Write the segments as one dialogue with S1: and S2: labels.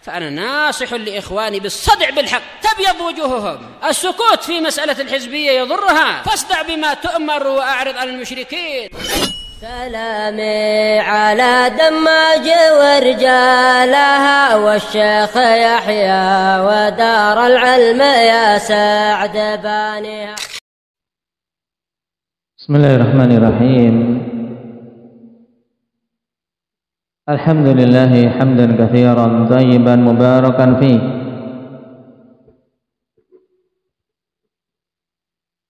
S1: فأنا ناصح لإخواني بالصدع بالحق تبيض وجوههم. السكوت في مسألة الحزبية يضرها، فاصدع بما تؤمر وأعرض عن المشركين.
S2: سلامي على دماج ورجالها والشيخ يحيى ودار العلم يا سعد بانيها.
S3: بسم الله الرحمن الرحيم. الحمد لله حمدا كثيرا طيبا مباركا فيه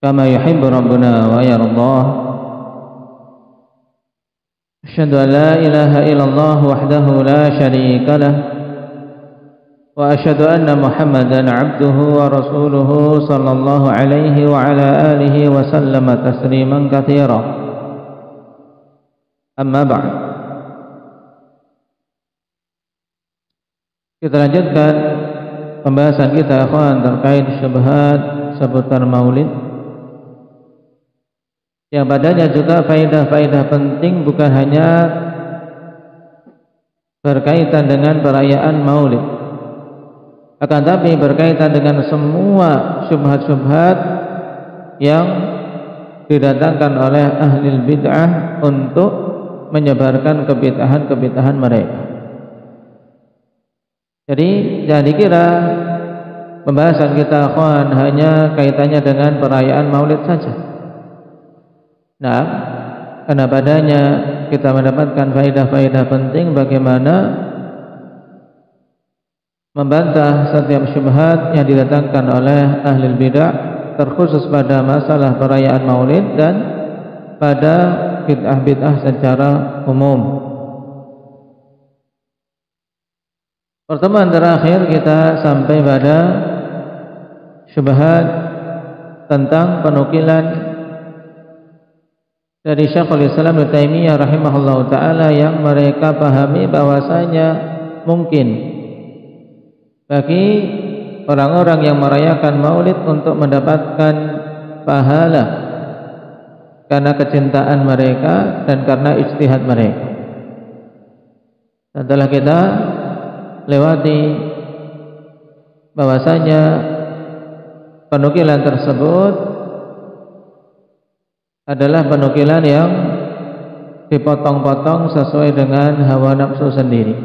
S3: كما يحب ربنا ويرضاه. أشهد أن لا إله إلا الله وحده لا شريك له، وأشهد أن محمدا عبده ورسوله صلى الله عليه وعلى آله وسلم تسليما كثيرا. أما بعد، kita lanjutkan pembahasan kita ikhwan terkait syubhat seputar maulid, yang padanya juga faedah-faedah penting bukan hanya berkaitan dengan perayaan maulid, akan tapi berkaitan dengan semua syubhat-syubhat yang didatangkan oleh ahli bid'ah untuk menyebarkan kebid'ahan-kebid'ahan mereka. Jadi jangan dikira pembahasan kita ikhwan hanya kaitannya dengan perayaan maulid saja. Nah, karena padanya kita mendapatkan faedah-faedah penting bagaimana membantah setiap syubhat yang didatangkan oleh ahli bid'ah, terkhusus pada masalah perayaan maulid dan pada bid'ah-bid'ah secara umum. Pertemuan terakhir kita sampai pada syubhat tentang penukilan dari Syekhul Islam Ibnu Taimiyah rahimahullahu taala yang mereka pahami bahwasanya mungkin bagi orang-orang yang merayakan maulid untuk mendapatkan pahala karena kecintaan mereka dan karena ijtihad mereka. Setelah kita lewati bahwasanya penukilan tersebut adalah penukilan yang dipotong-potong sesuai dengan hawa nafsu sendiri,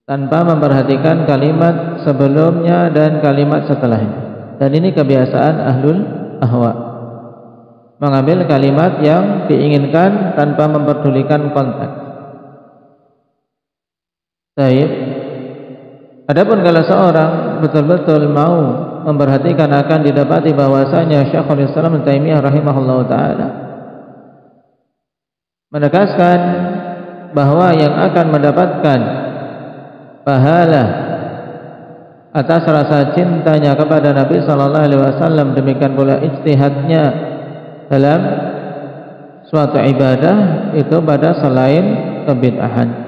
S3: tanpa memperhatikan kalimat sebelumnya dan kalimat setelahnya. Dan ini kebiasaan ahlul ahwa, mengambil kalimat yang diinginkan tanpa memperdulikan konteks. Baik. Adapun kalau seorang betul-betul mau memperhatikan, akan didapati bahwasanya Syekhul Islam Ibnu Taimiyah rahimahullahu taala menegaskan bahwa yang akan mendapatkan pahala atas rasa cintanya kepada Nabi sallallahu alaihi wasallam, demikian pula ijtihadnya dalam suatu ibadah itu pada selain kebid'ahan.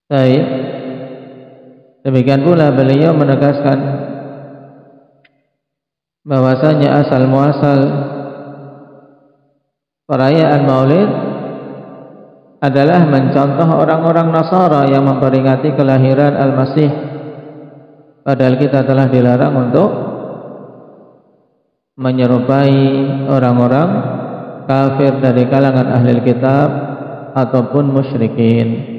S3: Baik. Demikian pula beliau menegaskan bahwasanya asal muasal perayaan maulid adalah mencontoh orang-orang Nasara yang memperingati kelahiran Al-Masih, padahal kita telah dilarang untuk menyerupai orang-orang kafir dari kalangan ahli kitab ataupun musyrikin.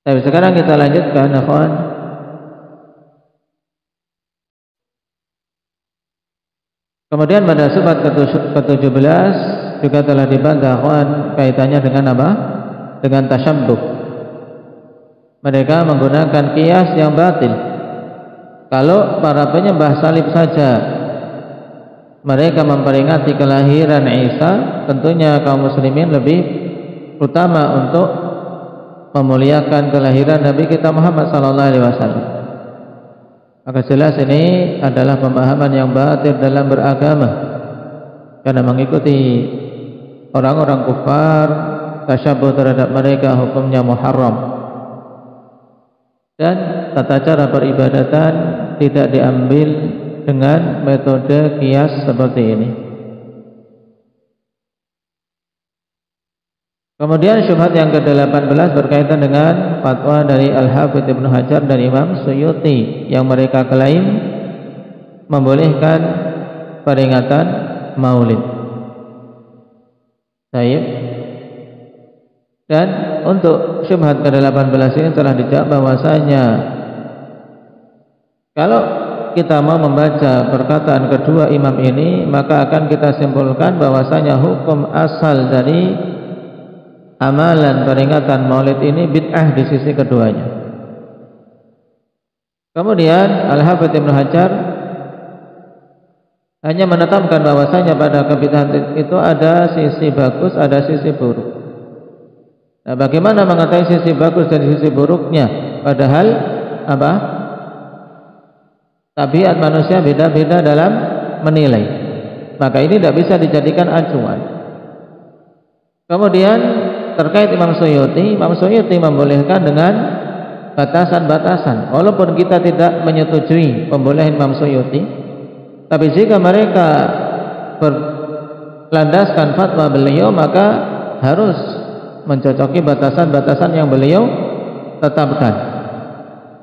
S3: Tapi sekarang kita lanjutkan, akhwan. Kemudian pada syubhat ke-17 juga telah dibantah, akhwan, kaitannya dengan apa? Dengan tasyabbuh. Mereka menggunakan qiyas yang batil. Kalau para penyembah salib saja mereka memperingati kelahiran Isa, tentunya kaum muslimin lebih utama untuk memuliakan kelahiran Nabi kita Muhammad sallallahu alaihi wasallam. Maka jelas ini adalah pemahaman yang batil dalam beragama, karena mengikuti orang-orang kufar, tasyabbuh terhadap mereka hukumnya muharram, dan tata cara peribadatan tidak diambil dengan metode qiyas seperti ini. Kemudian syubhat yang ke-18 berkaitan dengan fatwa dari Al-Hafidz Ibnu Hajar dan Imam Suyuti yang mereka klaim membolehkan peringatan Maulid. Baik. Dan untuk syubhat ke-18 ini telah dijawab bahwasanya kalau kita mau membaca perkataan kedua imam ini, maka akan kita simpulkan bahwasanya hukum asal dari amalan peringatan Maulid ini bid'ah di sisi keduanya. Kemudian Al-Hafidz Ibnu Hajar hanya menetapkan bahwasanya pada kebid'ahan itu ada sisi bagus, ada sisi buruk. Nah, bagaimana mengetahui sisi bagus dan sisi buruknya? Padahal apa? Tabiat manusia beda-beda dalam menilai. Maka ini tidak bisa dijadikan acuan. Kemudian terkait Imam Suyuti membolehkan dengan batasan-batasan. Walaupun kita tidak menyetujui pembolehan Imam Suyuti, tapi jika mereka berlandaskan fatwa beliau, maka harus mencocoki batasan-batasan yang beliau tetapkan,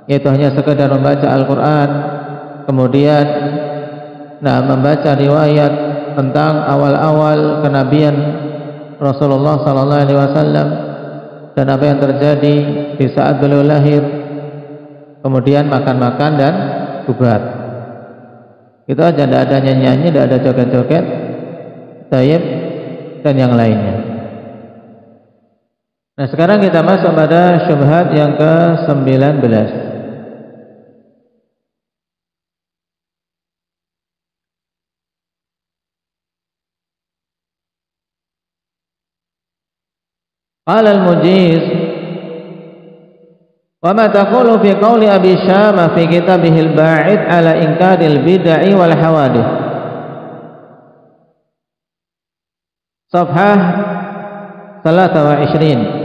S3: yaitu hanya sekedar membaca Al-Quran, kemudian membaca riwayat tentang awal-awal kenabian Rasulullah SAW dan apa yang terjadi di saat beliau lahir, kemudian makan-makan dan bubar. Itu aja, tidak ada nyanyi-nyanyi, tidak ada joget-joget, tayyib dan yang lainnya. Nah, sekarang kita masuk pada syubhat yang ke-19. Qala al-Mujiz, wa ma taqulu fi qawli Abi Syamah fi kitabih al-Ba'id ala inkaril bid'ah wal hawadith. Safhah 23.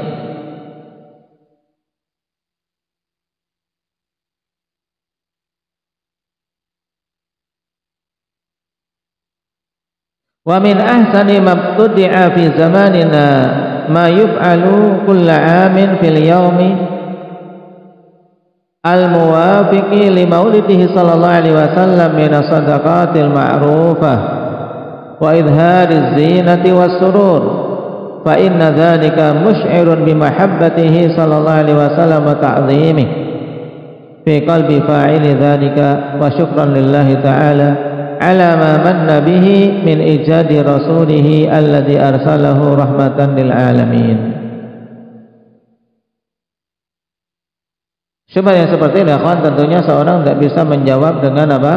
S3: Wa min ahsani ma ibtudi'a fi zamanina ma yuf'alu kulla 'amin fil yawmi al-muwafiqi li maulidihi sallallahu alaihi wasallam min as-sadaqatil ma'rufah wa idhariz zinati was-surur, fa inna dzalika mush'irun bi mahabbatihi sallallahu alaihi wasallam wa ta'dhimihi fi qalbi fa'ili dzalika wa syukran lillahi ta'ala ala ma manna bihi min ijadi rasulihi alladhi arsalahu rahmatan lil alamin. Syubhat yang seperti ini, akhwan, tentunya seorang tidak bisa menjawab dengan apa?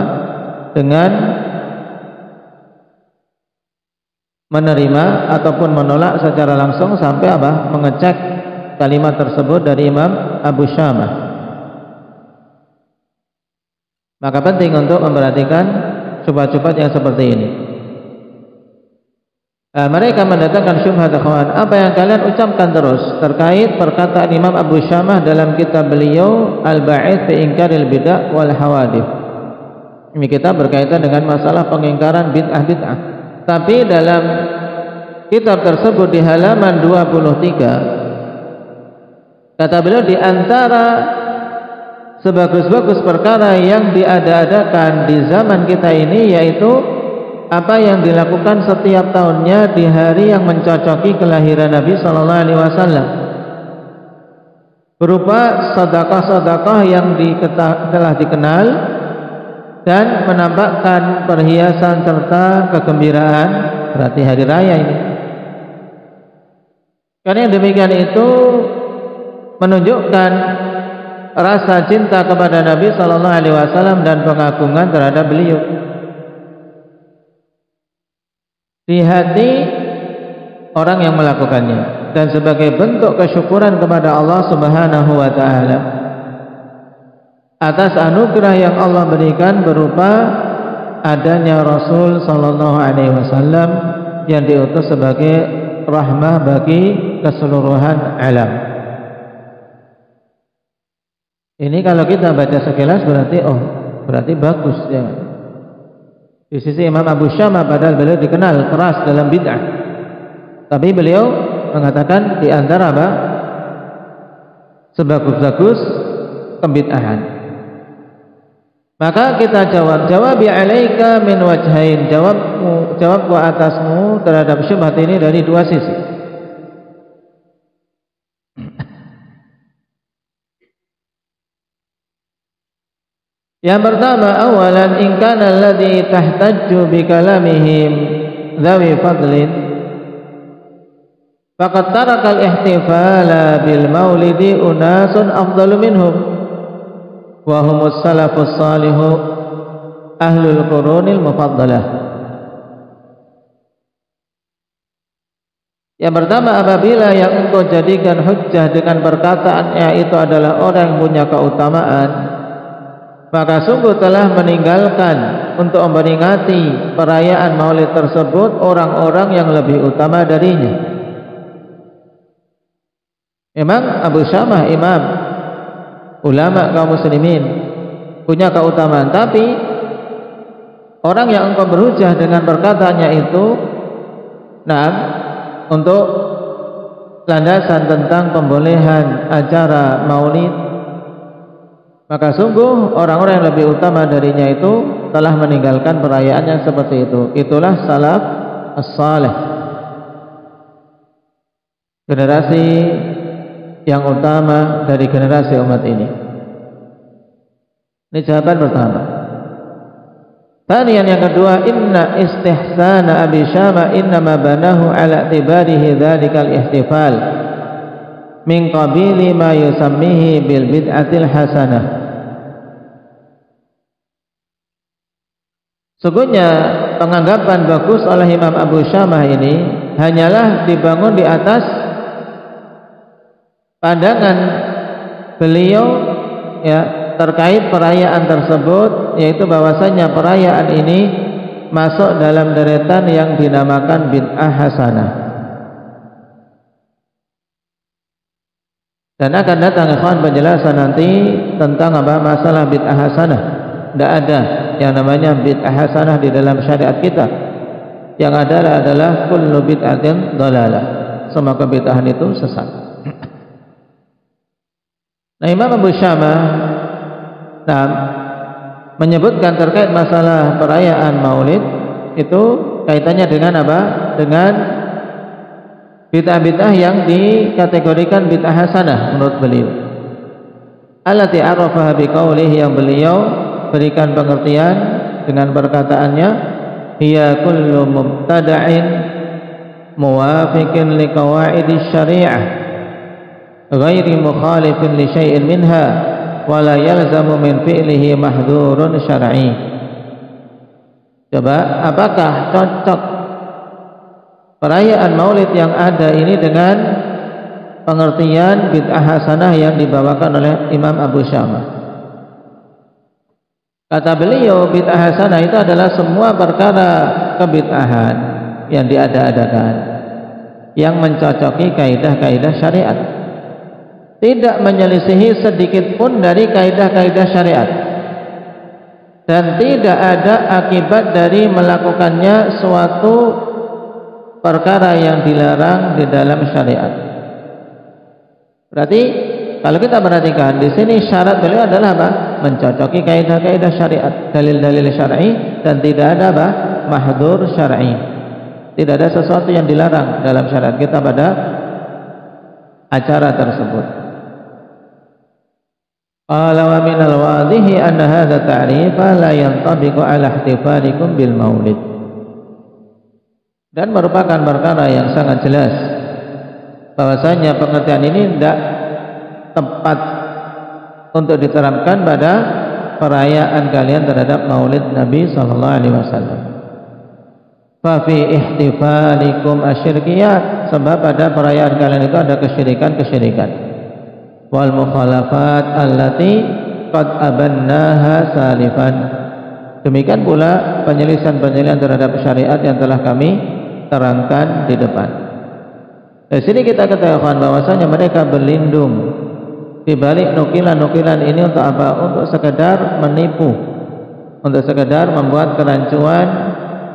S3: Dengan menerima ataupun menolak secara langsung sampai apa? Mengecek kalimat tersebut dari Imam Abu Syamah. Maka penting untuk memperhatikan syubhat-syubhat yang seperti ini. Mereka mendatangkan syubhat, akhwan, apa yang kalian ucapkan terus terkait perkataan Imam Abu Syamah dalam kitab beliau Al-Ba'id fi Inkaril Bid'ah wal Hawadith. Ini kitab berkaitan dengan masalah pengingkaran bid'ah-bid'ah. Tapi dalam kitab tersebut di halaman 23 kata beliau, di antara sebagus-bagus perkara yang diada-adakan di zaman kita ini yaitu apa yang dilakukan setiap tahunnya di hari yang mencocoki kelahiran Nabi sallallahu alaihi wasallam, berupa sedekah-sedekah yang telah dikenal dan menampakkan perhiasan serta kegembiraan, berarti hari raya ini. Karena yang demikian itu menunjukkan rasa cinta kepada Nabi sallallahu alaihi wasallam dan pengagungan terhadap beliau di hati orang yang melakukannya, dan sebagai bentuk kesyukuran kepada Allah Subhanahu wa taala atas anugerah yang Allah berikan berupa adanya Rasul sallallahu alaihi wasallam yang diutus sebagai rahmah bagi keseluruhan alam. Ini kalau kita baca sekilas berarti bagus ya. Di sisi Imam Abu Syamah, padahal beliau dikenal keras dalam bid'ah, tapi beliau mengatakan di antara apa? Sebagus-bagus kebid'ahan. Maka kita jawabi alaika min wajhain, jawabku atasmu terhadap syubhat ini dari dua sisi. Yang pertama, awalan in kana alladhi tahtajju bi kalamihim dhawi fadlin faqad taraka al-ihtifala bil maulidi unasun afdalu minhum wa humus salafus salihu ahlul qurunil mufaddalah. Yang pertama, apabila yang engkau jadikan hujjah dengan perkataannya itu adalah orang yang punya keutamaan, maka sungguh telah meninggalkan untuk memperingati perayaan maulid tersebut orang-orang yang lebih utama darinya. Memang Abu Syamah imam ulama kaum muslimin punya keutamaan, tapi orang yang engkau berhujjah dengan perkataannya itu untuk landasan tentang pembolehan acara maulid, maka sungguh orang-orang yang lebih utama darinya itu telah meninggalkan perayaan yang seperti itu. Itulah salaf as-salih, generasi yang utama dari generasi umat ini. Ini jawaban pertama. Kemudian yang kedua, inna istihsana Abi Syamah innama banahu ala i'tibarihi dzalikal ihtifal min qabili ma yusammihi bil bid'atil hasanah. Sungguhnya penganggapan bagus oleh Imam Abu Syamah ini hanyalah dibangun di atas pandangan beliau terkait perayaan tersebut, yaitu bahwasanya perayaan ini masuk dalam deretan yang dinamakan bid'ah hasanah. Dan akan datang ikhwan penjelasan nanti tentang masalah bid'ah hasanah. Tidak ada yang namanya bid'ah hasanah di dalam syariat kita. Yang ada adalah kullu bid'atin dhalalah. Semua kebid'ahan itu sesat. Nah, Imam Abu Syamah menyebutkan terkait masalah perayaan maulid itu kaitannya dengan apa? Dengan bid'ah-bid'ah yang dikategorikan bid'ah hasanah menurut beliau. Allati arafaha biqaulihi, yang beliau berikan pengertian dengan perkataannya, hiya kullu mubtada'in muwafiqin liqawaidis syari'ah ghairi mukhalifin li syai'in minha wala yalzamu min fi'lihi mahdhurun syar'i. Coba, apakah cocok perayaan maulid yang ada ini dengan pengertian bid'ah hasanah yang dibawakan oleh Imam Abu Syamah? Kata beliau, bid'ah hasanah itu adalah semua perkara kebid'ahan yang diada-adakan yang mencocoki kaidah-kaidah syariat, tidak menyelisihi sedikit pun dari kaidah-kaidah syariat, dan tidak ada akibat dari melakukannya suatu perkara yang dilarang di dalam syariat. Berarti kalau kita perhatikan di sini syarat beliau adalah apa? Mencocoki kaidah-kaidah syariat, dalil-dalil syar'i, dan tidak ada apa? Mahdzur syar'i. Tidak ada sesuatu yang dilarang dalam syariat kita pada acara tersebut. Qala wa minal wadhihi anna hadha ta'rifa la yantabiqu ala ihtifalikum bil maulid. Dan merupakan perkara yang sangat jelas bahwasanya pengertian ini tidak tepat untuk diterapkan pada perayaan kalian terhadap maulid Nabi sallallahu alaihi wasallam. Fa fi ihtifalikum asyirkiyat, sebab pada perayaan kalian itu ada kesyirikan-kesyirikan. Wal mukhalafat allati qad abannaha salifan. Demikian pula penyelisihan-penyelisihan terhadap syariat yang telah kami terangkan di depan. Dari sini kita ketahui bahwasanya mereka berlindung di balik nukilan-nukilan ini untuk apa? Untuk sekedar menipu, untuk sekedar membuat kerancuan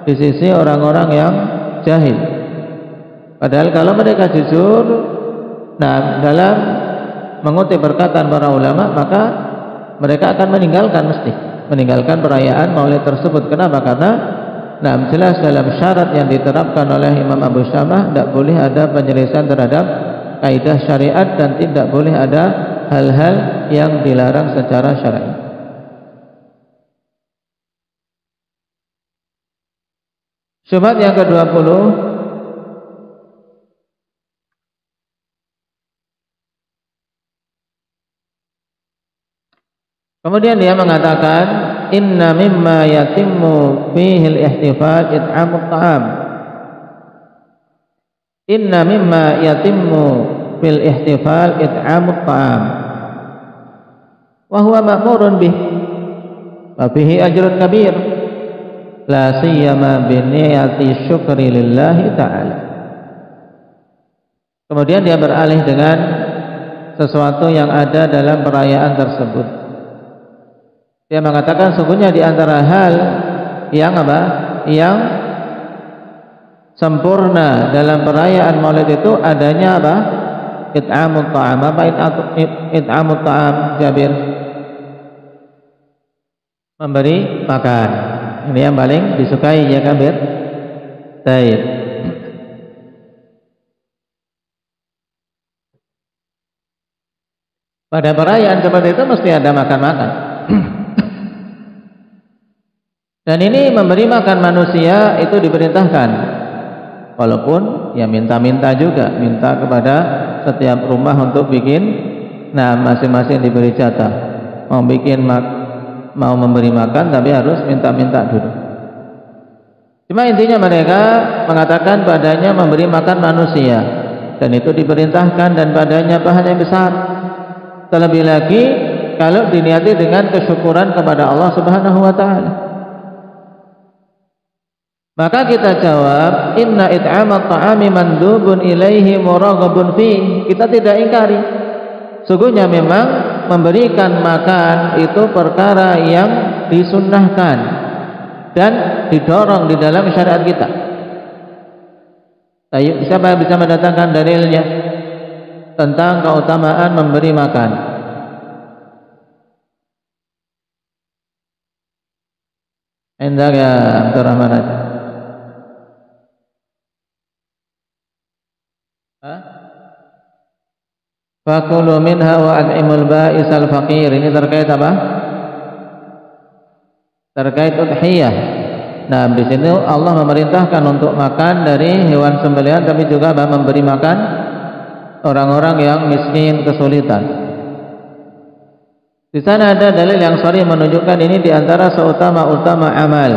S3: di sisi orang-orang yang jahil. Padahal kalau mereka jujur, nah dalam mengutip perkataan para ulama, maka mereka akan meninggalkan perayaan Maulid tersebut. Kenapa? Karena nah jelas dalam syarat yang diterapkan oleh Imam Abu Syamah tidak boleh ada penyelesaian terhadap kaidah syariat dan tidak boleh ada hal-hal yang dilarang secara syar'i. Syubhat yang ke-20, kemudian dia mengatakan inna mimma yatimmu fihi al-ihtifal it'amut ta'am. Inna mimma yatimmu fil ihtifal it'amut ta'am wa huwa ma'murun bih wa fihi ajrun kabir la siyama bi niyati syukri lillahi ta'ala. Kemudian dia beralih dengan sesuatu yang ada dalam perayaan tersebut. Dia mengatakan sungguhnya di antara hal yang apa? Yang sempurna dalam perayaan Maulid itu adanya apa? It'amut ta'am. Apa it'amut ta'am, Jabir? Memberi makan. Ini yang paling disukai ya, Kabir? Baik. Pada perayaan seperti itu mesti ada makan-makan. Dan ini memberi makan manusia itu diperintahkan. Walaupun ya minta-minta juga, minta kepada setiap rumah untuk bikin, nah masing-masing diberi jatah. Mau memberi makan tapi harus minta-minta dulu. Cuma intinya mereka mengatakan padanya memberi makan manusia dan itu diperintahkan dan padanya pahala yang besar. Terlebih lagi kalau diniati dengan kesyukuran kepada Allah Subhanahu wa taala. Maka kita jawab, inna it'amat ta'ami mandubun ilaihi muraghabun fi. Kita tidak ingkari. Sungguhnya memang memberikan makan itu perkara yang disunnahkan dan didorong di dalam syariat kita. Ayo, siapa yang bisa mendatangkan dalilnya tentang keutamaan memberi makan? Endak ya Abdurrahman aja. Fakulu minha wa at'imul ba'isal faqir. Ini terkait apa? Terkait udhiyah. Nah, di sini Allah memerintahkan untuk makan dari hewan sembelihan, tapi juga memberi makan orang-orang yang miskin, kesulitan. Di sana ada dalil yang sharih menunjukkan ini di antara seutama-utama amal.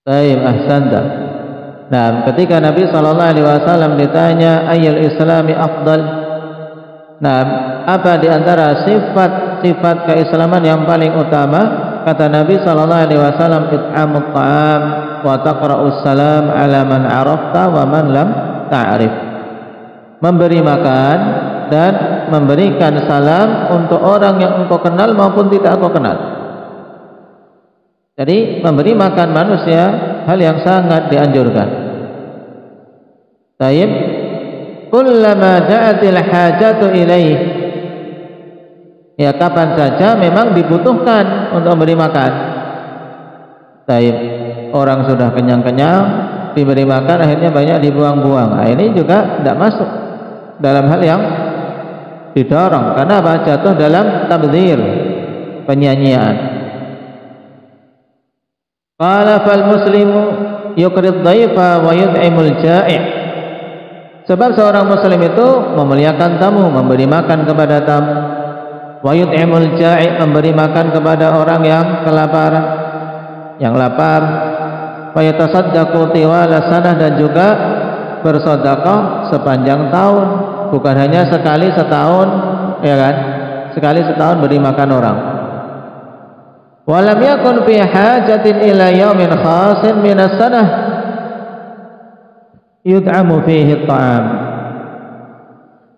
S3: Baik, ahsanta. Nah, ketika Nabi SAW ditanya ayyul islami afdal, nah, apa di antara sifat-sifat keislaman yang paling utama? Kata Nabi SAW, it'amut ta'am wa taqra'us salam ala man arafta wa man lam ta'rif. Memberi makan dan memberikan salam untuk orang yang engkau kenal maupun tidak engkau kenal. Jadi memberi makan manusia hal yang sangat dianjurkan. Taib, kullama ja'atil hajatu ilaih. Ya kapan saja memang dibutuhkan untuk memberi makan. Taib, orang sudah kenyang-kenyang diberi makan akhirnya banyak dibuang-buang. Nah, ini juga tidak masuk dalam hal yang didorong. Karena apa? Jatuh dalam tabdzir, penyanyian. Qala fal muslimu yukrid dhaifa wa yud'imul ja'i'. Sebab seorang muslim itu memuliakan tamu, memberi makan kepada tamu. Wa yud'imul ja'i', memberi makan kepada orang yang kelaparan, yang lapar. Wa yatasaddaqu tiwala sanah, dan juga bersedekah sepanjang tahun, bukan hanya sekali setahun, ya kan? Sekali setahun beri makan orang. Walam yakun fi hajatin ila yaumin khasin minas sanah yud'amu fihi at-ta'am.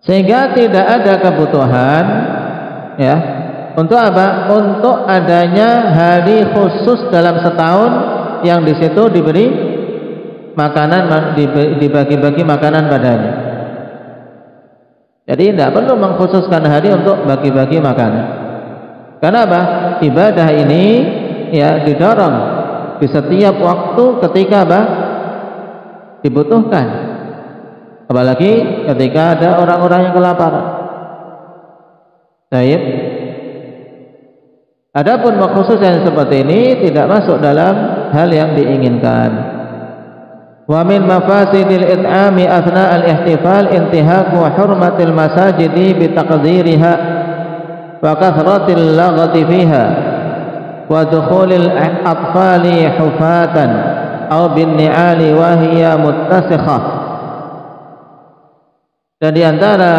S3: Sehingga tidak ada kebutuhan ya untuk apa? Untuk adanya hari khusus dalam setahun yang di situ diberi makanan, dibagi-bagi makanan padanya. Jadi tidak perlu mengkhususkan hari untuk bagi-bagi makanan. Karena apa? Ibadah ini ya didorong di setiap waktu ketika apa? Dibutuhkan. Apalagi ketika ada orang-orang yang kelaparan. Baik. Adapun mengkhususkan seperti ini tidak masuk dalam hal yang diinginkan. Wa min mafasidil it'ami athna al-ihtifal intihaku hurmatil masajidi bitaqdiriha wa kathratil laghati fiha wa dukhulil atfali hufatan aw bin ni'ali wa hiya muttasikhah. Dan di antara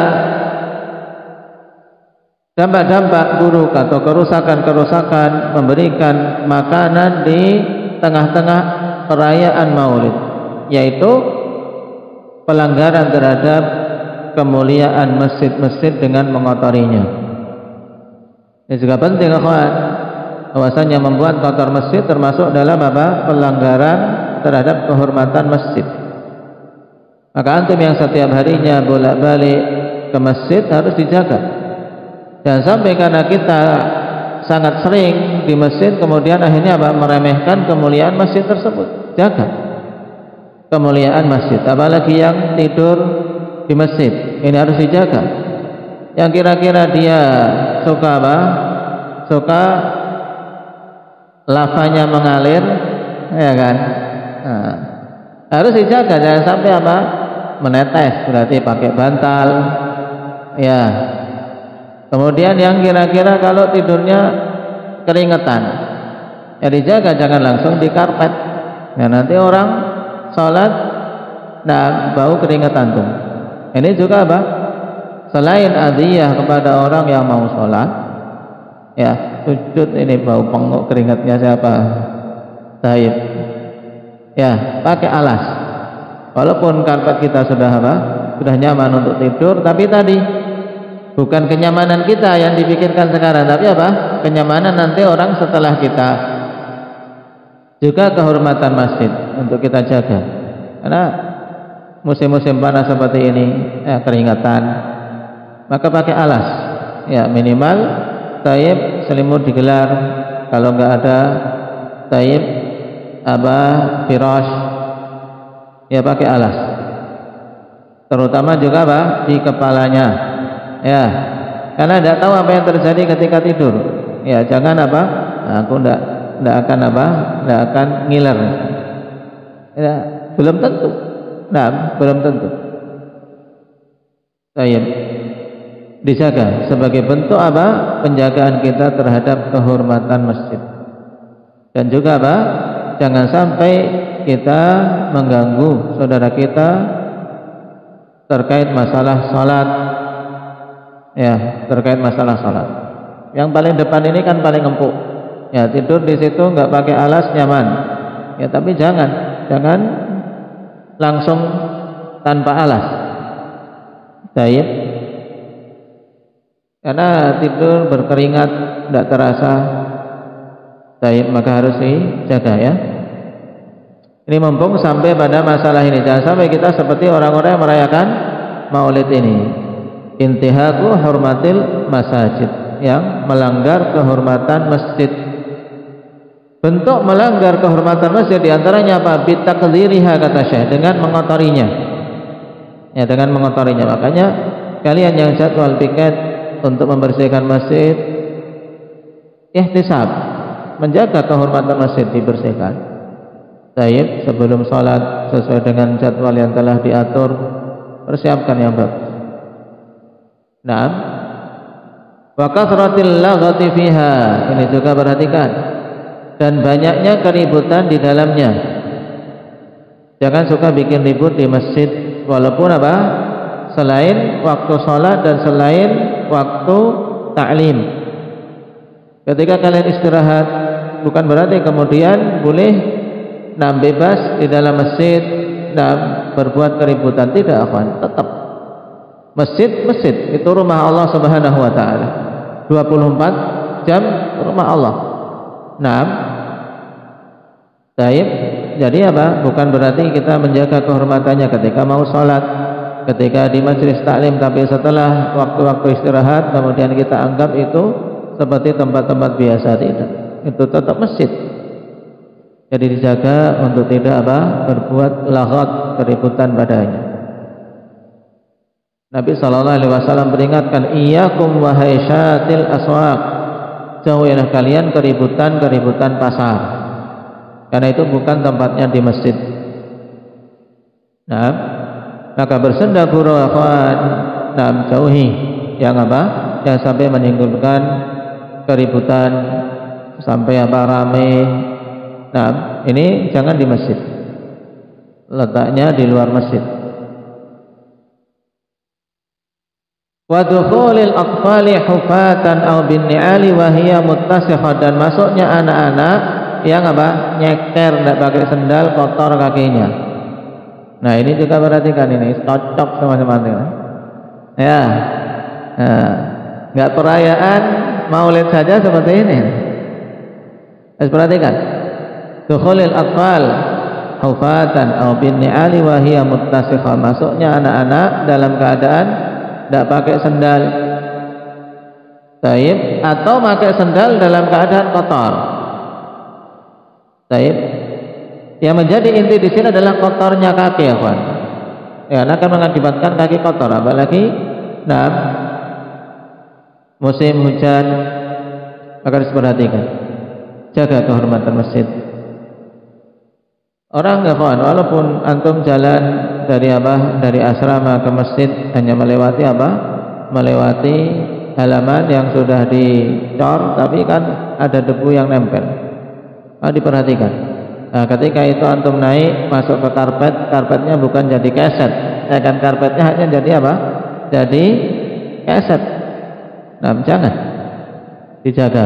S3: dampak-dampak buruk atau kerusakan-kerusakan memberikan makanan di tengah-tengah perayaan Maulid, yaitu pelanggaran terhadap kemuliaan masjid-masjid dengan mengotorinya. Ini juga penting, kawan, bahwasanya membuat kotor masjid termasuk dalam apa? Pelanggaran terhadap kehormatan masjid. Maka antum yang setiap harinya bolak-balik ke masjid harus dijaga. Jangan sampai karena kita sangat sering di masjid kemudian akhirnya apa? Meremehkan kemuliaan masjid tersebut. Jaga kemuliaan masjid, apalagi yang tidur di masjid, ini harus dijaga. Yang kira-kira dia suka apa? Suka lavanya mengalir, ya kan? Nah, harus dijaga, jangan sampai apa? Menetes, berarti pakai bantal, ya. Kemudian yang kira-kira kalau tidurnya keringetan, ya dijaga, jangan langsung di karpet. Ya nanti orang sholat, nah bau keringetan tuh. Ini juga apa? Selain adiyah kepada orang yang mau sholat, ya sujud ini bau penguk keringatnya siapa? Taib. Ya pakai alas. Walaupun karpet kita sudah apa? Sudah nyaman untuk tidur, tapi tadi bukan kenyamanan kita yang dipikirkan sekarang, tapi apa? Kenyamanan nanti orang setelah kita. Juga kehormatan masjid untuk kita jaga. Karena musim-musim panas seperti ini, ya, keringatan, maka pakai alas. Ya minimal taib selimut digelar. Kalau nggak ada taib apa firash, ya pakai alas. Terutama juga apa? Di kepalanya. Ya, karena tidak tahu apa yang terjadi ketika tidur. Ya, jangan apa? Nah, aku tidak akan apa? Tidak akan ngiler. Ya, belum tentu. Nah, belum tentu. Baik. Dijaga sebagai bentuk apa? Penjagaan kita terhadap kehormatan masjid. Dan juga apa? Jangan sampai kita mengganggu saudara kita terkait masalah salat. Ya, terkait masalah salat. Yang paling depan ini kan paling empuk. Ya, tidur di situ nggak pakai alas nyaman. Ya, tapi jangan langsung tanpa alas. Baik. Karena tidur berkeringat tidak terasa. Baik, maka harus dijaga ya. Ini mumpung sampai pada masalah ini, jangan sampai kita seperti orang-orang yang merayakan Maulid ini. Intihaku hurmatil masajid, yang melanggar kehormatan masjid. Bentuk melanggar kehormatan masjid diantaranya apa? Bitakdziriha, kata Syekh, dengan mengotorinya. Ya, dengan mengotorinya. Makanya kalian yang jadwal piket untuk membersihkan masjid, ihtisab, menjaga kehormatan masjid, dibersihkan. Baik, sebelum sholat sesuai dengan jadwal yang telah diatur, persiapkan yang bagus. Naam. Wa kathratil laghati fiha, ini juga perhatikan. Dan banyaknya keributan di dalamnya. Jangan suka bikin ribut di masjid, walaupun apa? Selain waktu sholat dan selain waktu ta'lim. Ketika kalian istirahat, bukan berarti kemudian boleh bebas di dalam masjid berbuat keributan, tidak, akhwan. Tetap Masjid itu rumah Allah Subhanahu wa taala. 24 jam rumah Allah. Naam. Baik. Jadi apa? Bukan berarti kita menjaga kehormatannya ketika mau sholat, ketika di majelis taklim, tapi setelah waktu-waktu istirahat kemudian kita anggap itu seperti tempat-tempat biasa. Tidak. Itu tetap masjid. Jadi dijaga untuk tidak berbuat laghat, keributan padanya. Nabi SAW peringatkan, iyyakum wa haisyatil aswaq, jauhilah kalian keributan pasar, karena itu bukan tempatnya di masjid. Nah, maka bersenda guru akhwan, jauhi yang yang sampai menimbulkan keributan, sampai rame. Nah, ini jangan di masjid, letaknya di luar masjid. Wa dukhulil atfali hufatan aw bin ni'ali wa hiya muttasikhah, dan masuknya anak-anak yang nyeker, tidak pakai sendal, kotor kakinya. Nah, ini juga perhatikan, ini cocok sama teman-teman. Ya. Nah, enggak perayaan Maulid saja seperti ini. Harus perhatikan. Dukhulil atfal hufatan aw bin ni'ali wa hiya muttasikhah, masuknya anak-anak dalam keadaan tidak pakai sendal, taib, atau pakai sendal dalam keadaan kotor. Taib. Yang menjadi inti di sini adalah kotornya kaki, ya kawan. Ya, akan mengakibatkan kaki kotor, apalagi musim hujan. Maka harus perhatikan, jaga kehormatan masjid. Orang, ya kawan, walaupun antum jalan dari asrama ke masjid hanya melewati melewati halaman yang sudah dicor, tapi kan ada debu yang nempel. Diperhatikan. Nah, ketika itu antum naik masuk ke karpetnya bukan jadi keset, kan karpetnya hanya jadi jadi keset. Nah, jangan, dijaga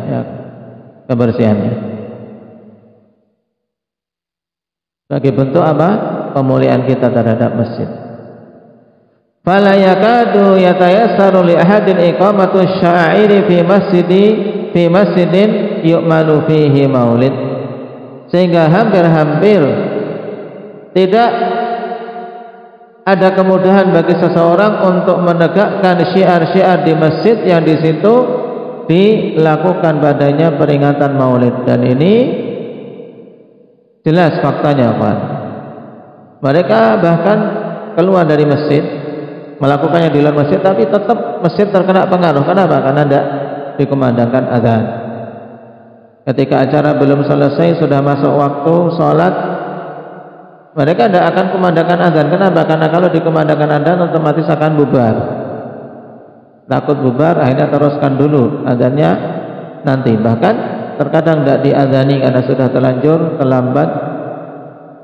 S3: ya, kebersihannya. Sebagai bentuk pemuliaan kita terhadap masjid. Fala yakadu yatayassaru li ahadin iqamatu sya'iri fi masjidin yu'malu fihi maulid, sehingga hampir-hampir tidak ada kemudahan bagi seseorang untuk menegakkan syiar-syiar di masjid yang di situ dilakukan padanya peringatan maulid. Dan ini jelas faktanya, Pak. Mereka bahkan keluar dari masjid, melakukannya di luar masjid, tapi tetap masjid terkena pengaruh. Kenapa? Karena tidak dikumandangkan azan. Ketika acara belum selesai, sudah masuk waktu sholat, mereka tidak akan kumandangkan azan. Kenapa? Karena kalau dikumandangkan azan otomatis akan bubar. Takut bubar, akhirnya teruskan dulu azannya nanti. Bahkan terkadang tidak diazani karena sudah terlanjur terlambat.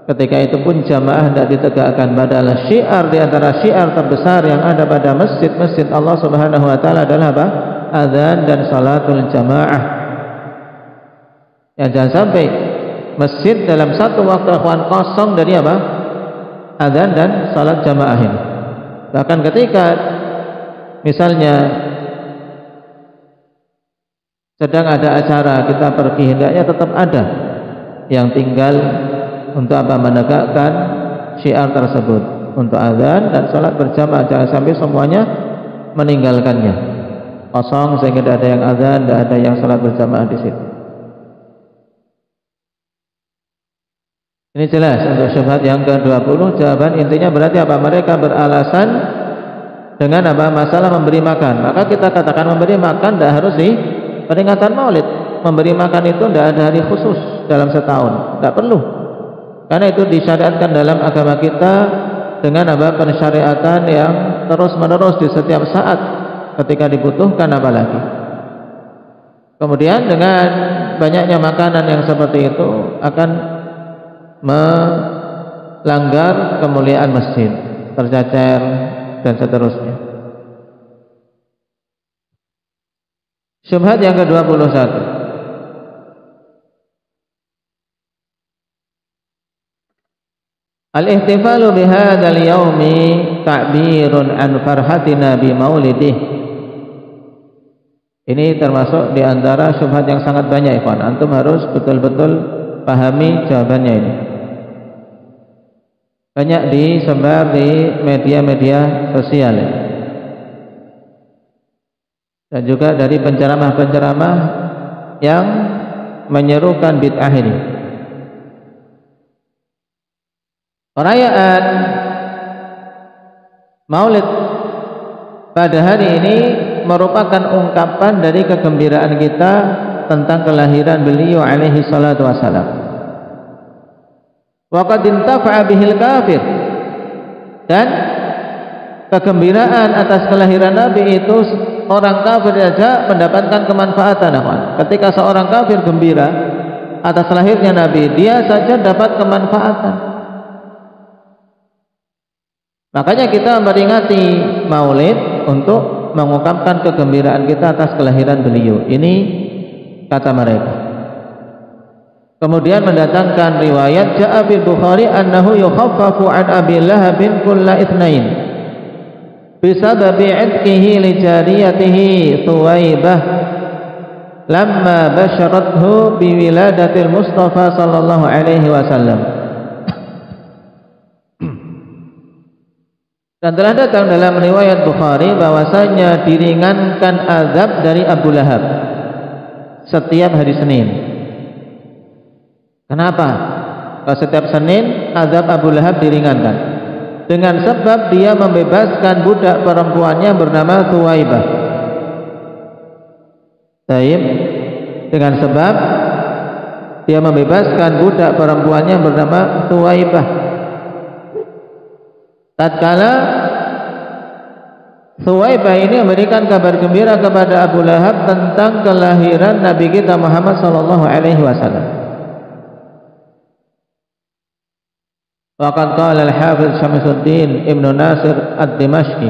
S3: Ketika itu pun jamaah tidak ditegakkan. Padahal syiar di antara syiar terbesar yang ada pada masjid Allah Subhanahu wa taala adalah azan dan salatul jamaah. Ya, jangan sampai masjid dalam satu waktu akhwan kosong dari azan dan salat jamaah ini. Bahkan ketika misalnya sedang ada acara, kita pergi, hendaknya tetap ada yang tinggal untuk menegakkan syiar tersebut, untuk azan dan salat berjamaah. Jangan sampai semuanya meninggalkannya kosong sehingga tidak ada yang azan, tidak ada yang salat berjamaah di situ. Ini jelas untuk syubhat yang ke-20. Jawaban intinya berarti mereka beralasan dengan masalah memberi makan. Maka kita katakan memberi makan tidak harus di peringatan maulid. Memberi makan itu tidak ada hari khusus dalam setahun, tidak perlu, karena itu disyariatkan dalam agama kita dengan pensyariatan yang terus menerus di setiap saat ketika dibutuhkan, apalagi kemudian dengan banyaknya makanan yang seperti itu akan melanggar kemuliaan masjid, tercecer dan seterusnya. Syubhat yang ke-21. Al-ihtifalu bihadzal yaumi ta'birun an farhatina bi maulidih. Ini termasuk di antara syubhat yang sangat banyak, ikhwan. Antum harus betul-betul pahami jawabannya ini. Banyak disebar di media-media sosial dan juga dari penceramah-penceramah yang menyerukan bid'ah ini. Perayaan Maulid pada hari ini merupakan ungkapan dari kegembiraan kita tentang kelahiran beliau alaihi salatu wassalam. Wa qad intafa'a bihil kafir, dan kegembiraan atas kelahiran Nabi itu orang kafir saja mendapatkan kemanfaatan. Ketika seorang kafir gembira atas lahirnya Nabi, dia saja dapat kemanfaatan. Makanya kita memperingati Maulid untuk mengungkapkan kegembiraan kita atas kelahiran beliau. Ini kata mereka. Kemudian mendatangkan riwayat ja'a bil Bukhari annahu yukhaffafu an Abi Lahab kulla itsnain bisababi 'idqihi li jariyatihi Thuwaibah lamma basyarathu bi wiladatil Mustafa sallallahu alaihi wasallam. Dan telah datang dalam riwayat Bukhari bahwasanya diringankan azab dari Abu Lahab setiap hari Senin. Kenapa? Kalau setiap Senin azab Abu Lahab diringankan dengan sebab dia membebaskan budak perempuannya bernama Thuwaibah. Taib, dengan sebab dia membebaskan budak perempuannya bernama Thuwaibah. Tatkala Thuwaibah ini memberikan kabar gembira kepada Abu Lahab tentang kelahiran Nabi kita Muhammad sallallahu alaihi wasallam. Waqad qala al-Hafiz Syamsuddin Ibn Nasir ad-Dimashqi,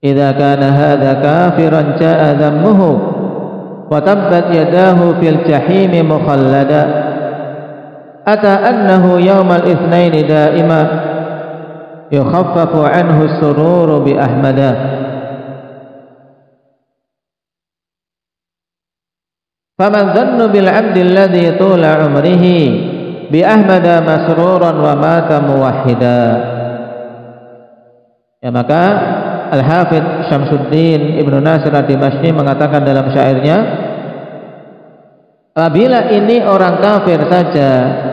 S3: "Idza kana hadza kafiran jaa'a dhammuhu wa tabbat yadahu fil jahim mukhallada ata annahu yawmal itsnain da'ima yukhaffafu anhu as-sururu bi ahmada." Faman dhannu bil 'abdi alladhi tula 'umrihi bi ahmada masruran wa mata muwahhida. Ya, maka Al-Hafidz Syamsuddin Ibnu Nasir ad-Dimashqi mengatakan dalam syairnya, apabila ini orang kafir saja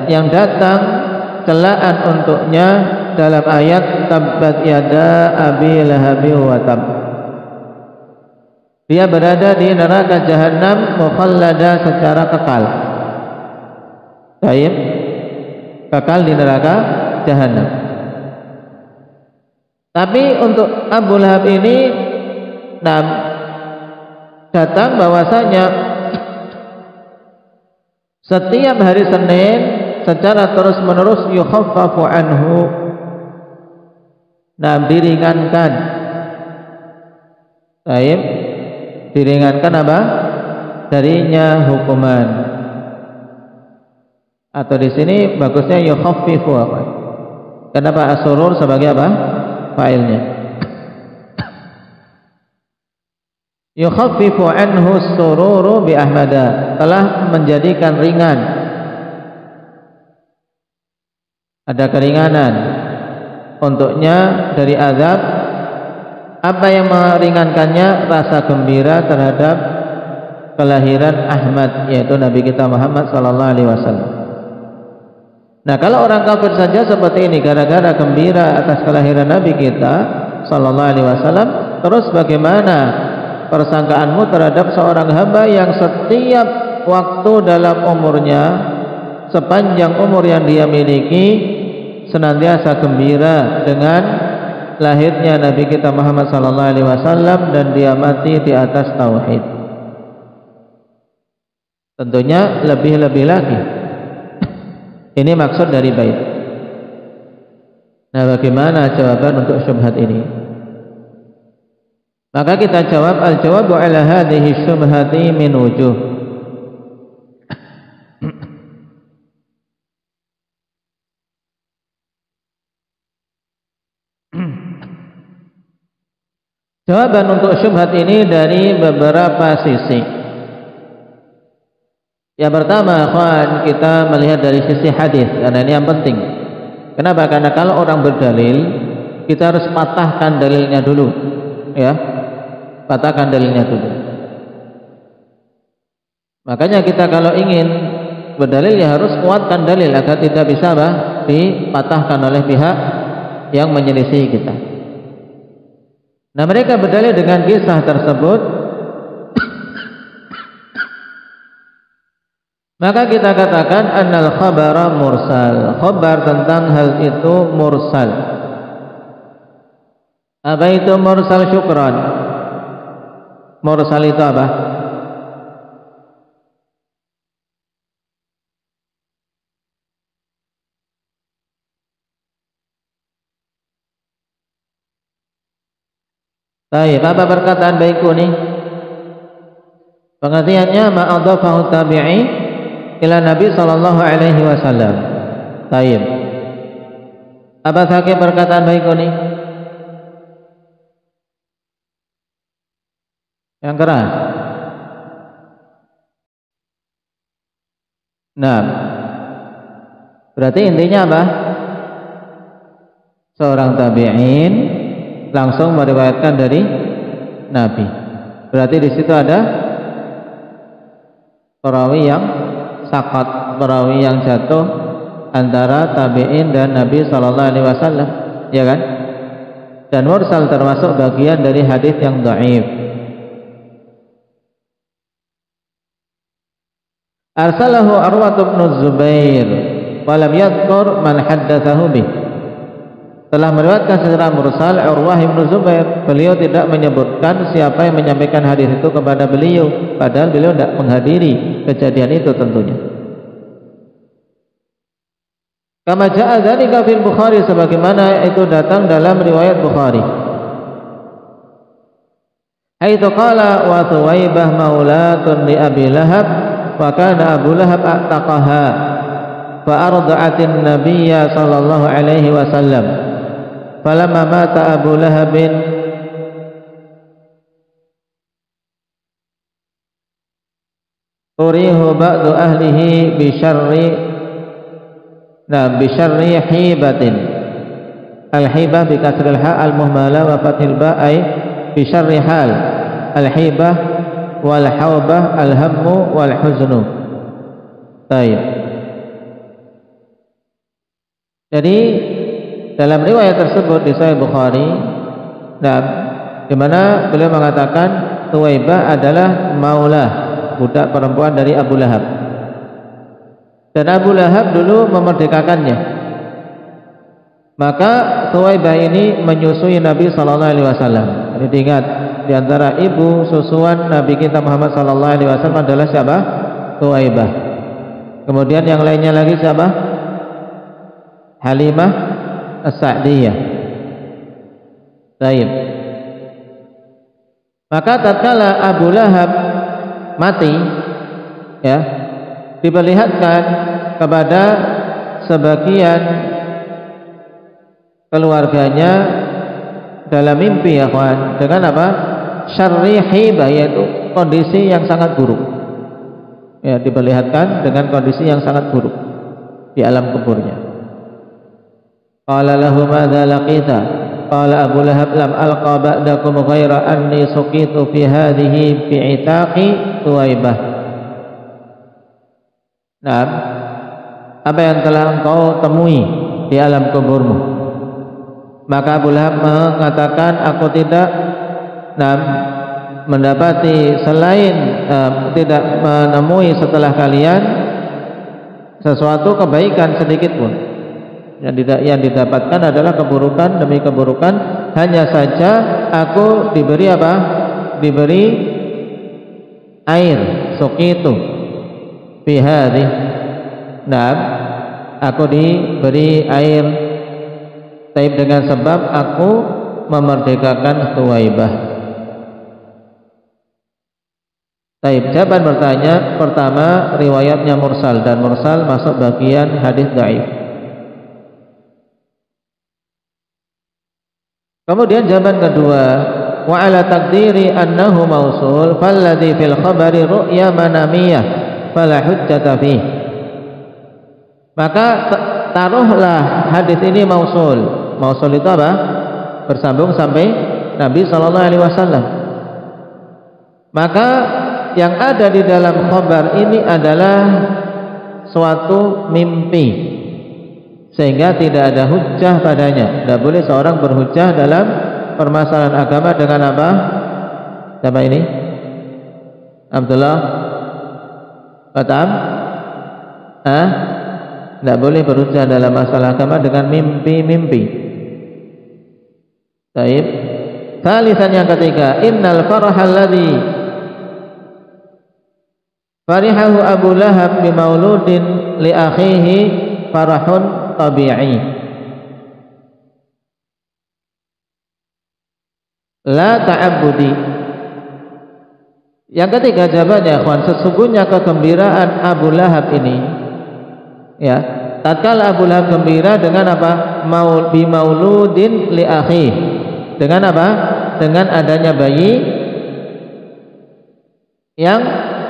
S3: yang datang celaan untuknya dalam ayat tabbat yada abi lahabi wa tab, dia berada di neraka jahanam mukhallada secara kekal. Baik, kekal di neraka jahanam. Tapi untuk Abu Lahab ini datang bahwasanya setiap hari Senin secara terus-menerus yukhaffafu anhu, diringankan. Baik, diringankan apa? Darinya hukuman. Atau di sini bagusnya yukhaffifu apa? Kenapa as-surur sebagai apa? Fa'ilnya. Yukhaffifu anhu as-sururu bi ahmada, telah menjadikan ringan. Ada keringanan untuknya dari azab. Apa yang meringankannya? Rasa gembira terhadap kelahiran Ahmad, yaitu Nabi kita Muhammad sallallahu alaihi wasallam. Nah, kalau orang kafir saja seperti ini gara-gara gembira atas kelahiran Nabi kita sallallahu alaihi wasallam, terus bagaimana persangkaanmu terhadap seorang hamba yang setiap waktu dalam umurnya, sepanjang umur yang dia miliki, senantiasa gembira dengan lahirnya Nabi kita Muhammad sallallahu alaihi wasallam dan dia mati di atas tauhid? Tentunya lebih-lebih lagi. Ini maksud dari bait. Nah, bagaimana jawaban untuk syubhat ini? Maka kita jawab, al-jawabu ala hadhihi syubhati min wujuh. Jawaban untuk syubhat ini dari beberapa sisi. Yang pertama, ikhwan, kita melihat dari sisi hadis, karena ini yang penting. Kenapa? Karena kalau orang berdalil, kita harus patahkan dalilnya dulu, ya, patahkan dalilnya dulu. Makanya kita kalau ingin berdalil ya harus kuatkan dalil agar tidak bisa dipatahkan oleh pihak yang menyelisih kita. Nah, mereka berdalil dengan kisah tersebut. Maka kita katakan annal khabara mursal. Khabar tentang hal itu mursal. Apa itu mursal? Syukran. Mursal itu apa? Baik, apa perkataan baikku nih? Pengertiannya ma'adhafahu tabi'i ila Nabi sallallahu alaihi wasallam. Baik. Apa saja perkataan baikku nih? Yang keras. Nah, berarti intinya apa? Seorang tabi'in langsung meriwayatkan dari Nabi. Berarti di situ ada perawi yang sakat, perawi yang jatuh antara tabi'in dan Nabi sallallahu alaihi wasallam, ya kan? Dan mursal termasuk bagian dari hadis yang dhaif. Arsalahu Urwah bin Zubair wa lam yadhkur man haddatsahu bih. Telah meriwayatkan secara mursal Urwah bin Zubair, beliau tidak menyebutkan siapa yang menyampaikan hadis itu kepada beliau, padahal beliau tidak menghadiri kejadian itu tentunya. Kama jaa dzalika fil Bukhari, sebagaimana itu datang dalam riwayat Bukhari. Haitsu qala wa Thuwaibah maulatun li Abi Lahab wa kana Abu Lahab a'taqaha fa arda'atin nabiyya sallallahu alaihi wasallam. Falamma mata Abu Lahab urihu ba'du ahlihi bi syarri hibatin. Al-hibah bi kasril ha al-muhmala wa fathil ba ay bi syarri hal. Al-hibah wal haubah al-hammu wal huznu. Baik. Jadi dalam riwayat tersebut di Sahih Bukhari, di mana beliau mengatakan Thuwaibah adalah maulah, budak perempuan dari Abu Lahab. Dan Abu Lahab dulu memerdekakannya. Maka Thuwaibah ini menyusui Nabi sallallahu alaihi wasallam. Jadi diingat, di antara ibu susuan Nabi kita Muhammad sallallahu alaihi wasallam adalah siapa? Thuwaibah. Kemudian yang lainnya lagi siapa? Halimah As-Sa'diyah. Baik. Maka tatkala Abu Lahab mati, ya, diperlihatkan kepada sebagian keluarganya dalam mimpi, ya kawan, dengan apa? Syarri hibah, yaitu kondisi yang sangat buruk. Ya, diperlihatkan dengan kondisi yang sangat buruk di alam kuburnya. Qala lahu madza laqita? Qala Abu Lahab lam alqa ba'dakum ghaira anni suqitu fi hadhihi fi itaqi Thuwaibah. Nah, apa yang telah engkau temui di alam kuburmu? Maka Abu Lahab mengatakan, aku tidak mendapati selain tidak menemui setelah kalian sesuatu kebaikan sedikit pun. Yang didapatkan adalah keburukan demi keburukan. Hanya saja aku diberi apa? Diberi air, suqitu fi hadhi. Nah, aku diberi air, tapi dengan sebab aku memerdekakan Thuwaibah. Baik, jawaban bertanya pertama, riwayatnya mursal, dan mursal masuk bagian hadis dhaif. Kemudian jawaban kedua, wa ala taqdiri annahu mausul falladhi fil khabari ru'ya manamiyah fala hujjata fih. Maka taruhlah hadis ini mausul. Mausul itu apa? Bersambung sampai Nabi sallallahu alaihi wasallam. Maka yang ada di dalam khabar ini adalah suatu mimpi, sehingga tidak ada hujjah padanya. Tidak boleh seorang berhujjah dalam permasalahan agama dengan apa? Siapa ini? Abdullah Batam? Tidak boleh berhujjah dalam masalah agama dengan mimpi-mimpi. Baik. Salisan yang ketiga, innal farahal ladzi farihahu Abu Lahab bi mauludin li akhihi farahun tabi'i la ta'abbudi. Yang ketiga jawabannya, ikhwan, sesungguhnya kegembiraan Abu Lahab ini, ya, tatkala Abu Lahab gembira dengan apa? Bi mauludin li akhihi, dengan apa? Dengan adanya bayi yang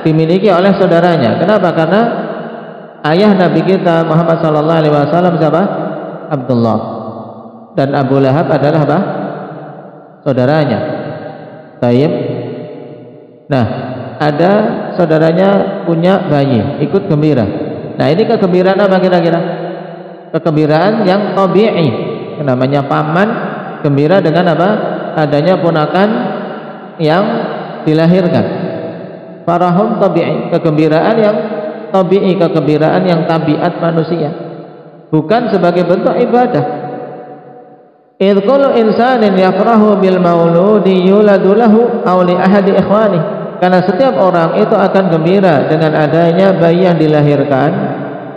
S3: dimiliki oleh saudaranya. Kenapa? Karena ayah Nabi kita Muhammad sallallahu alaihi wasallam siapa? Abdullah. Dan Abu Lahab adalah apa? Saudaranya. Taib. Nah, ada saudaranya punya bayi, ikut gembira. Nah, ini kegembiraan apa kira-kira? Kegembiraan yang tabi'i. Namanya paman gembira dengan apa? Adanya ponakan yang dilahirkan. Farahun tabi'i, kegembiraan yang tabi'i, kegembiraan yang tabiat manusia, bukan sebagai bentuk ibadah. Idh kullu insanin yafrahu bil mauludi yuladu lahu aw li ahadi ikhwani. Karena setiap orang itu akan gembira dengan adanya bayi yang dilahirkan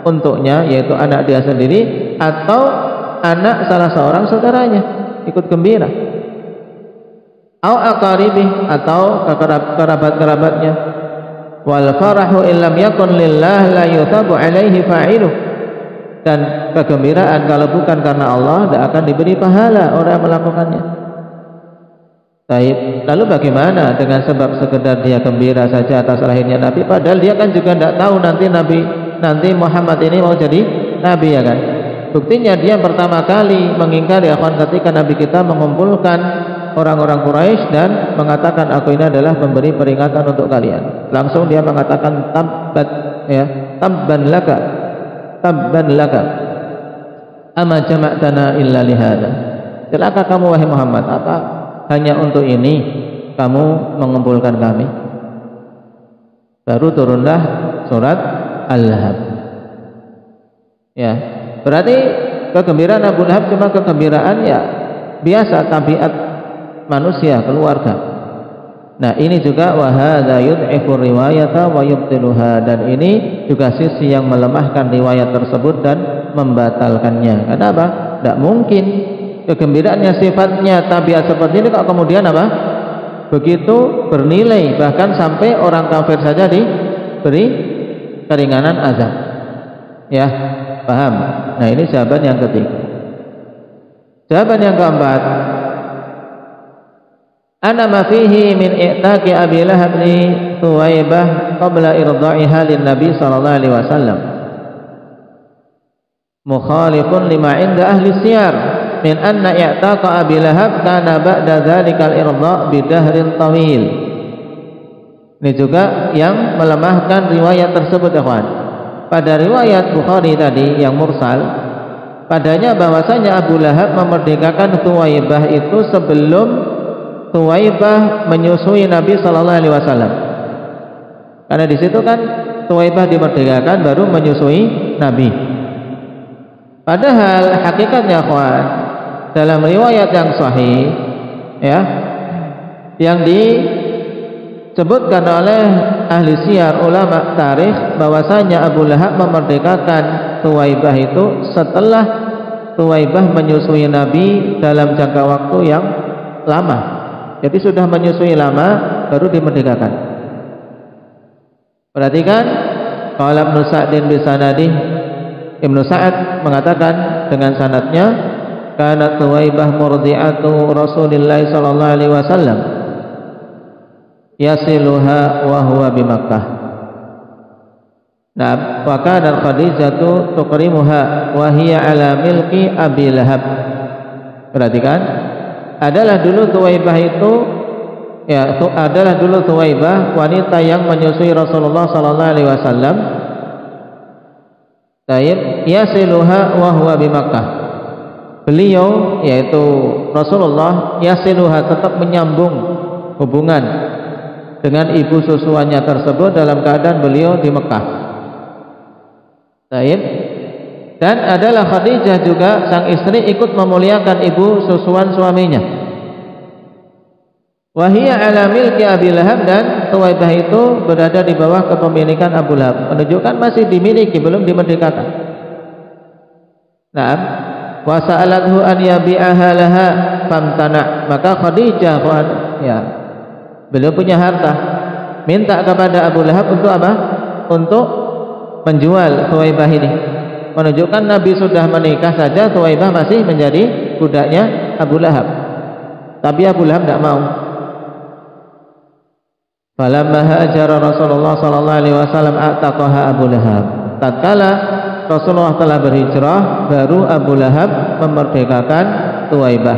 S3: untuknya, yaitu anak dia sendiri atau anak salah seorang saudaranya, ikut gembira. Aw aqaribih, atau kerabat-kerabatnya. Wal farahu illam yakun lillah la yuthabu alaihi fa'iluh. Dan kegembiraan kalau bukan karena Allah tidak akan diberi pahala orang yang melakukannya. Baik. Lalu bagaimana dengan sebab sekedar dia gembira saja atas lahirnya Nabi, padahal dia kan juga tidak tahu nanti Muhammad ini mau jadi Nabi, ya kan? Buktinya dia pertama kali mengingkari ketika Nabi kita mengumpulkan orang-orang Quraisy dan mengatakan, aku ini adalah pemberi peringatan untuk kalian. Langsung dia mengatakan tabbat, ya, tabban laka ama jama'tana illa lihada. Celaka kamu wahai Muhammad, apa hanya untuk ini kamu mengumpulkan kami? Baru turunlah surat Al-Lahab. Ya, berarti kegembiraan Abu Lahab cuma kegembiraan ya biasa, tabiat manusia, keluarga. Nah, ini juga wahada yud'ifu riwayata wa yubtiluha, dan ini juga sisi yang melemahkan riwayat tersebut dan membatalkannya. Kenapa? Tidak mungkin kegembiraannya sifatnya tabiat seperti ini kok kemudian apa? Begitu bernilai, bahkan sampai orang kafir saja diberi keringanan azab. Ya, paham? Nah, ini jawaban yang ketiga. Jawaban yang keempat, ana ma fihi min i'taqi Abi Lahab li Thuwaibah qabla irda'iha lin Nabi sallallahu alaihi wasallam mukhalifun lima 'inda ahli siyar min anna i'taqa Abi Lahab kana ba'da dzalikal irda' bidahrin tawil. Ini juga yang melemahkan riwayat tersebut, ikhwan. Pada riwayat Bukhari tadi yang mursal, padanya bahwasanya Abu Lahab memerdekakan Thuwaibah itu sebelum Thuwaibah menyusui Nabi sallallahu alaihi wasallam. Karena di situ kan Thuwaibah dimerdekakan baru menyusui Nabi. Padahal hakikatnya, ikhwan, dalam riwayat yang sahih, ya, yang disebutkan oleh ahli siyar, ulama tarikh, bahwasanya Abu Lahab memerdekakan Thuwaibah itu setelah Thuwaibah menyusui Nabi dalam jangka waktu yang lama. Jadi sudah menyusui lama baru dimerdekakan. Perhatikan, qala Ibnu Sa'din bi sanadih, Ibnu Sa'ad mengatakan dengan sanadnya, kanat Thuwaibah murdi'atu Rasulillah sallallahu alaihi wasallam yasiluha wa huwa bi Makkah. Nah, wa kanat Khadijatu tukrimuha wa hiya ala milki Abi Lahab. Perhatikan, adalah dulu Thuwaibah itu adalah dulu Thuwaibah wanita yang menyusui Rasulullah sallallahu alaihi wasallam. Taib yasiluha wa huwa bi Makkah. Beliau yaitu Rasulullah yasiluha tetap menyambung hubungan dengan ibu susuannya tersebut dalam keadaan beliau di Mekah. Taib. Dan adalah Khadijah juga sang istri ikut memuliakan ibu susuan suaminya. Wahia ala milki Abi Lahab, dan Thuwaibah itu berada di bawah kepemilikan Abu Lahab, menunjukkan masih dimiliki, belum dimerdekakan. Naam, wa sa'alathu an yabi'aha laha famtana. Maka Khadijah beliau punya harta, minta kepada Abu Lahab untuk apa? Untuk menjual Thuwaibah ini. Menunjukkan Nabi sudah menikah saja, Thuwaibah masih menjadi budaknya Abu Lahab. Tapi Abu Lahab tidak mau. Falamma hajara Rasulullah sallallahu alaihi wasallam ataqaha Abu Lahab. Tatkala Rasulullah telah berhijrah, baru Abu Lahab memerdekakan Thuwaibah.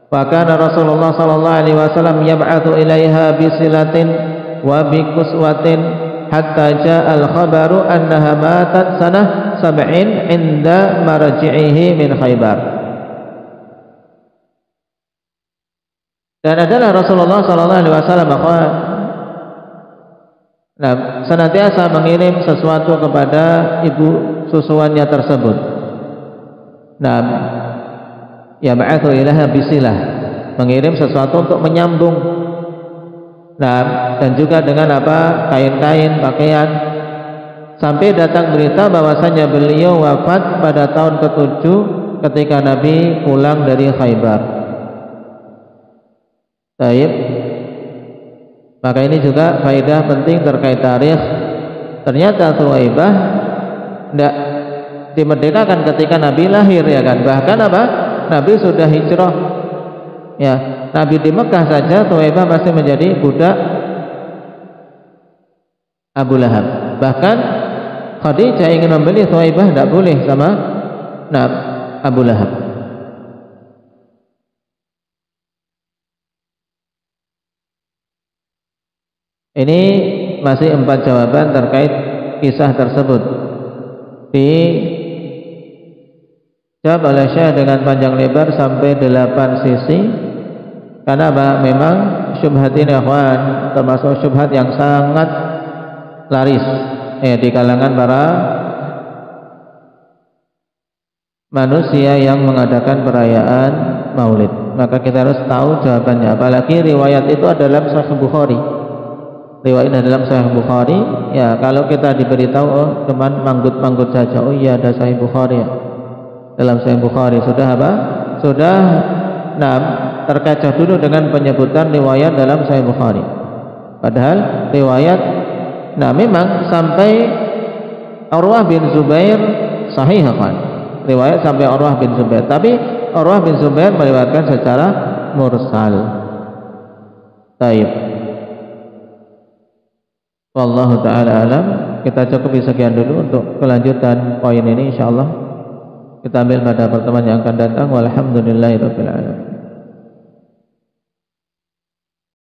S3: Wa kana Rasulullah sallallahu alaihi wasallam yab'atsu ilaiha bisilatin wa bikuswatin hatta jaa al-khabaru annaha matat sanah 70 inda marji'ihi min Khaybar. Dan adalah Rasulullah sallallahu alaihi wasallam senantiasa mengirim sesuatu kepada ibu susuannya tersebut. Yab'atsu ilaiha bisilah, mengirim sesuatu untuk menyambung. Dan juga dengan apa? Kain-kain, pakaian. Sampai datang berita bahwasanya beliau wafat pada tahun ke-7 ketika Nabi pulang dari Khaybar. Baik. Maka ini juga faedah penting terkait tarikh. Ternyata Thuwaibah tidak dimerdekakan ketika Nabi lahir, ya kan? Bahkan apa? Nabi sudah hijrah. Ya, Nabi di Mekah saja Thuwaibah masih menjadi budak Abu Lahab. Bahkan Khadijah ingin membeli Thuwaibah, tidak boleh sama Abu Lahab. Ini masih 4 jawaban terkait kisah tersebut. Dijawab oleh Syekh dengan panjang lebar sampai 8 sisi. Karena apa? Memang syubhat ini akhwan termasuk syubhat yang sangat laris di kalangan para manusia yang mengadakan perayaan Maulid. Maka kita harus tahu jawabannya. Apalagi riwayat itu adalah Sahih Bukhari. Riwayat dalam Sahih Bukhari, ya kalau kita diberitahu cuman manggut-manggut saja, oh iya ada Sahih Bukhari ya. Dalam Sahih Bukhari sudah apa? Sudah terkaca dulu dengan penyebutan riwayat dalam Sahih Bukhari. Padahal riwayat memang sampai Urwah bin Zubair sahih kan? Riwayat sampai Urwah bin Zubair, tapi Urwah bin Zubair meriwayatkan secara mursal. Baik. Wallahu ta'ala alam. Kita cukupi sekian dulu untuk kelanjutan poin ini, insyaallah kita ambil pada pertemuan yang akan datang. Walhamdulillahirabbil alamin.